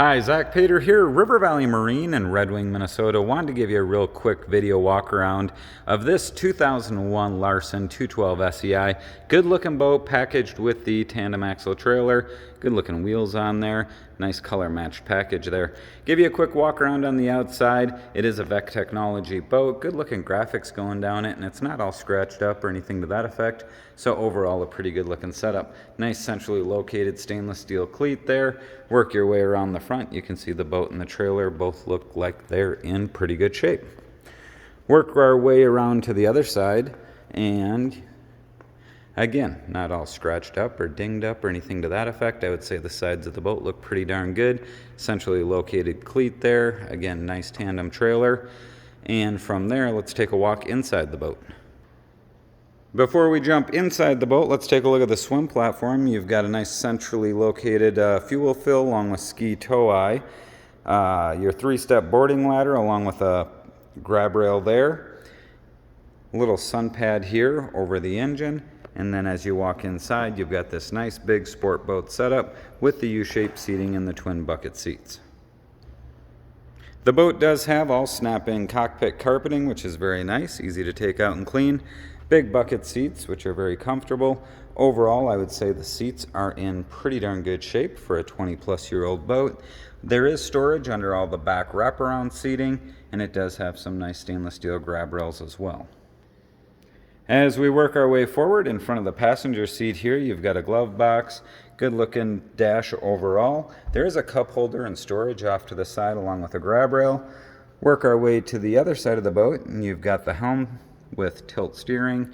Hi, Zach Pater here, River Valley Marine in Red Wing, Minnesota. Wanted to give you a real quick video walk around of this 2001 Larson 212 SEI. Good looking boat packaged with the tandem axle trailer. Good looking wheels on there. Nice color matched package there. Give you a quick walk around on the outside. It is a VEC technology boat. Good looking graphics going down it, and it's not all scratched up or anything to that effect. So overall a pretty good looking setup. Nice centrally located stainless steel cleat there. Work your way around the front. You can see the boat and the trailer both look like they're in pretty good shape. Work our way around to the other side, and again, not all scratched up or dinged up or anything to that effect. I would say the sides of the boat look pretty darn good. Centrally located cleat there. Again, nice tandem trailer. And from there, let's take a walk inside the boat. Before we jump inside the boat, let's take a look at the swim platform. You've got a nice centrally located fuel fill along with ski tow eye. Your 3-step boarding ladder along with a grab rail there. Little sun pad here over the engine. And then as you walk inside, you've got this nice big sport boat setup with the U-shaped seating and the twin bucket seats. The boat does have all snap-in cockpit carpeting, which is very nice, easy to take out and clean. Big bucket seats, which are very comfortable. Overall, I would say the seats are in pretty darn good shape for a 20-plus-year-old boat. There is storage under all the back wraparound seating, and it does have some nice stainless steel grab rails as well. As we work our way forward, in front of the passenger seat here, you've got a glove box, good looking dash overall. There is a cup holder and storage off to the side along with a grab rail. Work our way to the other side of the boat, and you've got the helm with tilt steering.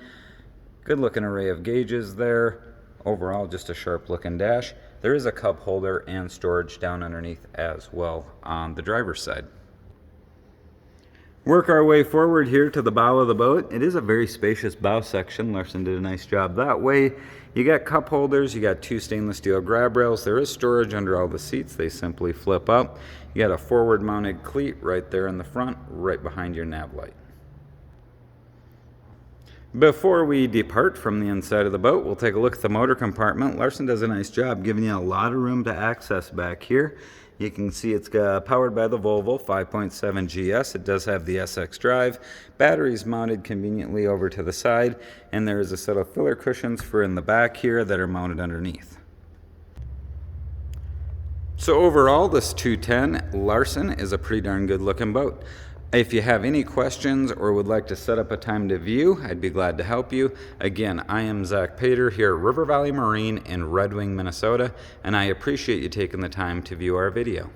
Good looking array of gauges there. Overall, just a sharp looking dash. There is a cup holder and storage down underneath as well on the driver's side. Work our way forward here to the bow of the boat. It is a very spacious bow section. Larson did a nice job that way. You got cup holders, you got 2 stainless steel grab rails. There is storage under all the seats. They simply flip up. You got a forward mounted cleat right there in the front, right behind your nav light. Before we depart from the inside of the boat, we'll take a look at the motor compartment. Larson does a nice job giving you a lot of room to access back here. You can see it's powered by the Volvo 5.7 GS. It does have the SX drive. Batteries mounted conveniently over to the side, and there is a set of filler cushions for in the back here that are mounted underneath. So overall, this 210 Larson is a pretty darn good looking boat. If you have any questions or would like to set up a time to view, I'd be glad to help you. Again, I am Zach Pater here at River Valley Marine in Red Wing, Minnesota, and I appreciate you taking the time to view our video.